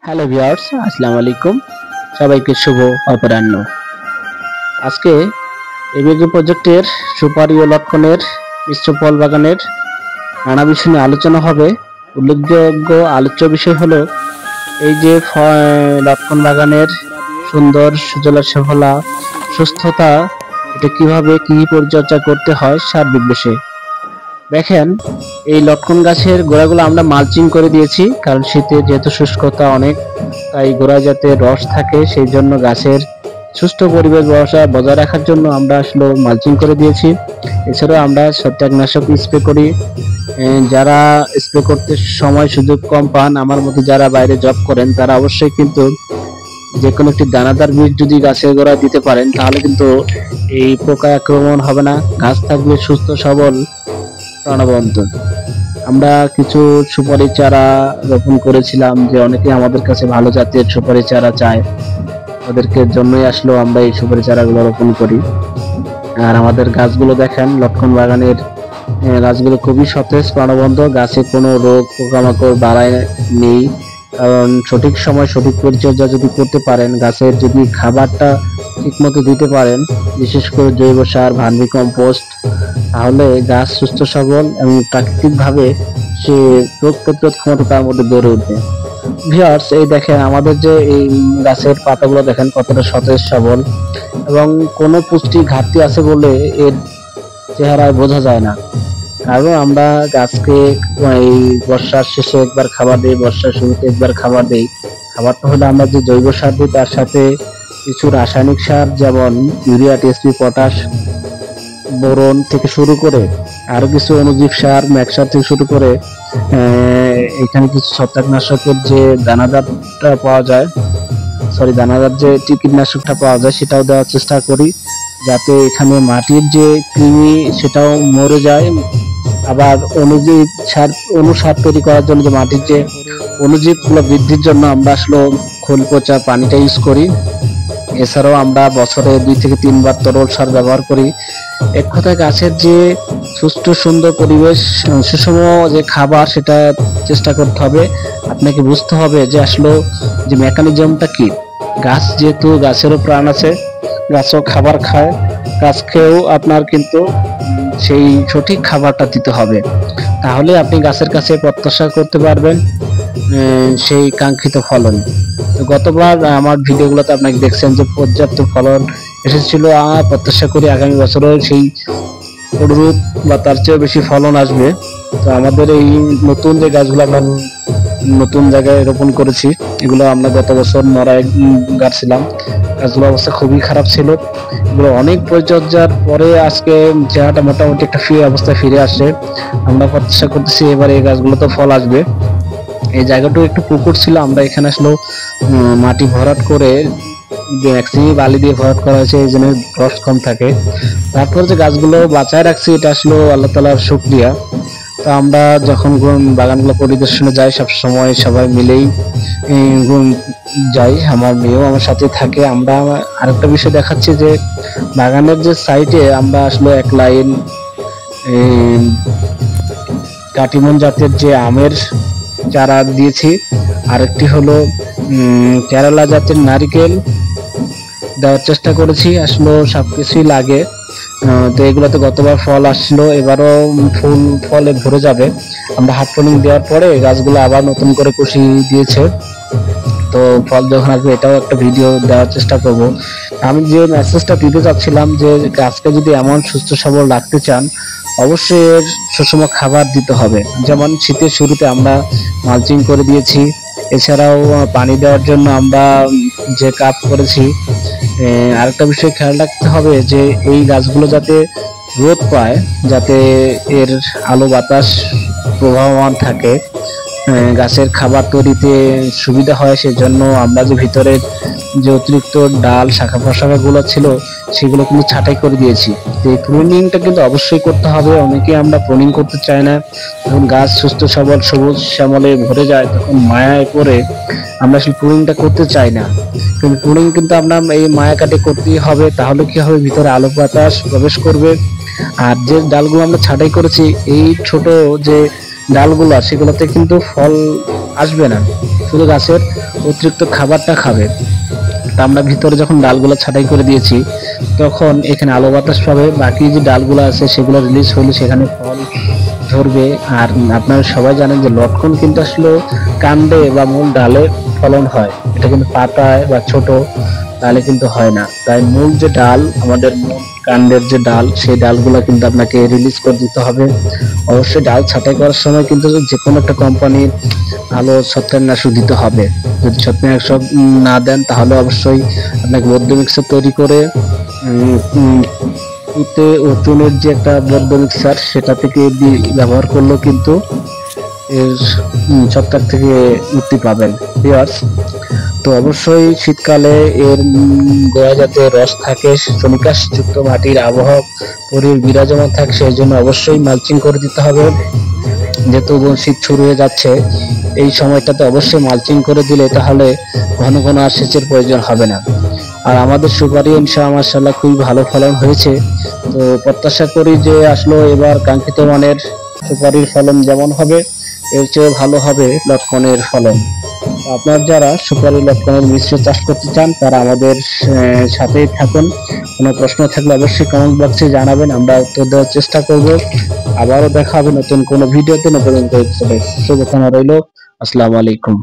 Hello viewers, আসসালামু আলাইকুম। সবাইকে শুভ অপরাহ্ন। আজকে এবিএগ্রো প্রজেক্টের সুপারি ও লটকনের মিশ্র ফল বাগানের নানা বিষয় নিয়ে আলোচনা হবে। উল্লেখযোগ্য আলোচ্য বিষয় হলো এই যে লটকন বাগানের সুন্দর সুজলা সুফলা সুস্থতা, এটা কিভাবে কি পরিচর্যা করতে হয় সার্বিক বিষয়ে। দেখেন, এই লটকন গাছের গোড়াগুলো আমরা মালচিং করে দিয়েছি, কারণ শীতে যেহেতু শুষ্কতা অনেক, তাই গোড়ায় যাতে রস থাকে সেই জন্য গাছের সুস্থ পরিবেশ বজায় রাখার জন্য আমরা আসলে মালচিং করে দিয়েছি। এছাড়াও আমরা ছত্রাকনাশক স্প্রে করি। যারা স্প্রে করতে সময় সুযোগ কম পান, আমার মতো যারা বাইরে জব করেন, তারা অবশ্যই কিন্তু যে কোনো একটি দানাদার বীজ যদি গাছের গোড়ায় দিতে পারেন, তাহলে কিন্তু এই পোকা আক্রমণ হবে না, গাছ থাকবে সুস্থ সবল প্রাণবন্ত। আমরা কিছু সুপারি চারা রোপণ করেছিলাম, যে অনেকে আমাদের কাছে ভালো জাতের সুপারি চারা চায়, ওদেরকে জন্যই আসলো আমরা এই সুপারি চারাগুলো রোপণ করি। আর আমাদের গাছগুলো দেখেন, লটকন বাগানের গাছগুলো খুবই সতেজ প্রাণবন্ত, গাছে কোনো রোগ পোকামাকড় বাড়ায় নেই। কারণ সঠিক সময় সঠিক পরিচর্যা যদি করতে পারেন, গাছের যদি খাবারটা ঠিকমতো দিতে পারেন, বিশেষ করে জৈব সার, ভার্মি কম্পোস্ট, তাহলে গাছ সুস্থ সবল এবং প্রাকৃতিকভাবে সে রোগ প্রতিরোধ ক্ষমতা তার মধ্যে গড়ে উঠবে। ভিউয়ার্স, এই দেখেন আমাদের যে এই গাছের পাতাগুলো দেখেন কতটা সতেজ সবল, এবং কোনো পুষ্টি ঘাটতি আছে বলে এর চেহারায় বোঝা যায় না। কারণ আমরা গাছকে এই বর্ষার শেষে একবার খাবার দিই, বর্ষার শুরুতে একবার খাবার দিই। খাবারটা হলো আমরা যে জৈব সার দিই, তার সাথে কিছু রাসায়নিক সার যেমন ইউরিয়া, টিএসপি, পটাশ, বোরন থেকে শুরু করে আরো কিছু অনুজীব সার, ম্যাক্সার থেকে শুরু করে এখানে কিছু ছত্রাকনাশকের যে দানাদারটা পাওয়া যায়, দানাদার যে কীটনাশকটা পাওয়া যায়, সেটাও দেওয়ার চেষ্টা করি, যাতে এখানে মাটির যে কৃমি সেটাও মরে যায়। আবার অনুজীব সার, অনুসার তৈরি করার জন্য যে মাটির যে অনুজীবগুলো বৃদ্ধির জন্য আমরা আসলে খোল পচা পানিটা ইউজ করি। এছাড়াও আমরা বছরে 2 থেকে 3 বার তরল সার ব্যবহার করি। এক কথায় গাছের যে সুস্থ সুন্দর পরিবেশ, সুষম যে খাবার, সেটা চেষ্টা করতে হবে। আপনাকে বুঝতে হবে যে আসলে যে মেকানিজমটা কি। গাছ যেহেতু, গাছেরও প্রাণ আছে, গাছও খাবার খায়, গাছকেও আপনার কিন্তু সেই সঠিক খাবারটা দিতে হবে, তাহলে আপনি গাছের কাছে প্রত্যাশা করতে পারবেন সেই কাঙ্ক্ষিত ফলন। তো গতবার আমার ভিডিওগুলোতে আপনাকে দেখছেন যে পর্যাপ্ত ফলন এসেছিল। প্রত্যাশা করি আগামী বছরও সেই অনুরূপ বা তার চেয়ে বেশি ফলন আসবে। তো আমাদের এই নতুন যে গাছগুলো আমরা নতুন জায়গায় রোপণ করেছি, এগুলো আমরা গত বছর নড়ায় গাছছিলাম, গাছগুলো অবস্থা খুবই খারাপ ছিল। এগুলো অনেক পরিচর্যার পরে আজকে চেহারাটা মোটামুটি একটা অবস্থায় ফিরে আসে। আমরা প্রত্যাশা করতেছি এবারে এই গাছগুলোতে ফল আসবে। এই জায়গাটাও একটু পুকুর ছিল, আমরা এখানে আসলে মাটি ভরাট করে ম্যাক্সিমাম বালি দিয়ে ভরাট করা হয়েছে, এই জন্য রস কম থাকে। তারপর যে গাছগুলো বাঁচায় রাখছি, এটা আসলে আল্লাহ তাআলার শুকরিয়া। তো আমরা যখন বাগানগুলো পরিদর্শনে যাই, সব সময় সবাই মিলেই যাই, আমার মেয়েও আমার সাথে থাকে। আমরা আরেকটা বিষয় দেখাচ্ছি যে বাগানের যে সাইডে আমরা আসলে এক লাইন কাটিমন জাতের যে আমের চারা দিয়েছি, আরেকটি হলো কেরালা জাতের নারিকেল দেওয়ার চেষ্টা করেছি। আসলে সবকিছুই লাগে। তো এগুলোতে গতবার ফল আসলো, এবারও ফলে ভরে যাবে। আমরা হাফ পোলিং দেওয়ার পরে গাছগুলো আবার নতুন করে কুশি দিয়েছে, তো ফল যখন আসবে এটাও একটা ভিডিও দেওয়ার চেষ্টা করব। আমি যে মেসেজটা দিতে চাচ্ছিলাম, যে গাছকে যদি এমন সুস্থ সবল রাখতে চান, অবশ্যই এর সুষম খাবার দিতে হবে। যেমন শীতের শুরুতে আমরা মালচিং করে দিয়েছি, এছাড়াও পানি দেওয়ার জন্য আমরা যে কাপ করেছি। আরেকটা বিষয় খেয়াল রাখতে হবে যে এই গাছগুলো যাতে রোদ পায়, যাতে এর আলো বাতাস প্রবাহমান থাকে, গাছের খাবার তৈরিতে সুবিধা হয়, সেজন্য আমরা যে ভিতরের যে অতিরিক্ত ডাল, শাখা প্রশাখা গুলো ছিল, সেগুলো কিন্তু ছাঁটাই করে দিয়েছি। তো এই প্রুনিংটা কিন্তু অবশ্যই করতে হবে। অনেকে আমরা প্রুনিং করতে চাই না, যখন গাছ সুস্থ সবল সবুজ শ্যামলে ভরে যায়, তখন মায়ায় পড়ে আমরা আসলে প্রুনিংটা করতে চাই না। কিন্তু প্রুনিং কিন্তু আপনার এই মায়া কাটে করতেই হবে, তাহলে কি হবে, ভিতরে আলো বাতাস প্রবেশ করবে। আর যে ডালগুলো আমরা ছাঁটাই করেছি, এই ছোট যে ডালগুলো, সেগুলোতে কিন্তু ফল আসবে না, শুধু গাছের অতিরিক্ত খাবারটা খাবে। তা আমরা ভিতরে যখন ডালগুলো ছাঁটাই করে দিয়েছি তখন এখানে আলো বাতাস পাবে, বাকি যে ডালগুলো আছে সেগুলো রিলিজ হলে সেখানে ফল ধরবে। আর আপনারা সবাই জানেন যে লটকন কিন্তু আসলে কাণ্ডে বা মূল ডালে ফলন হয়, এটা কিন্তু পাতায় বা ছোট ডালে কিন্তু হয় না। তাই মূল যে ডাল, আমাদের মূল কাণ্ডের যে ডাল, সেই ডালগুলো কিন্তু আপনাকে রিলিজ করে দিতে হবে। অবশ্যই ডাল ছাঁটাই করার সময় কিন্তু যে কোনো একটা কোম্পানির ভালো ছত্রাকনাশক দিতে হবে। যদি ছত্রাকনাশক না দেন তাহলে অবশ্যই আপনাকে বদ্ধ মিক্সার তৈরি করে তুতে ও চুনের যে একটা বদ্ধ মিক্সার সেটা থেকে ব্যবহার করলেও কিন্তু এর ছত্রাক থেকে মুক্তি পাবেন। তো অবশ্যই শীতকালে এর গোড়ায় যাতে রস থাকে, শ্রমিকাশ যুক্ত মাটির আবহাওয়া পরিবেশ বিরাজমান থাকে, সেই জন্য অবশ্যই মালচিং করে দিতে হবে। যেহেতু শীত শুরু হয়ে যাচ্ছে, এই সময়টাতে অবশ্যই মালচিং করে দিলে তাহলে ঘন ঘন আর সেচের প্রয়োজন হবে না। আর আমাদের সুপারি ইনশাআল্লাহ মাশাআল্লাহ খুবই ভালো ফলন হয়েছে। তো প্রত্যাশা করি যে আসলে এবার কাঙ্ক্ষিত মানের সুপারির ফলন যেমন হবে এর চেয়ে ভালো হবে লটকনের ফলন। আপনার যারা সুপারি লটকনের মিশ্র চাষ করতে চান তারা আমাদের সাথেই থাকুন। কোনো প্রশ্ন থাকলে অবশ্যই কমেন্ট বক্সে জানাবেন, আমরা উত্তর দেওয়ার চেষ্টা করব। আবারও দেখা হবে নতুন কোনো ভিডিওতে, নতুন শুভকামনা রইল। আসসালামু আলাইকুম।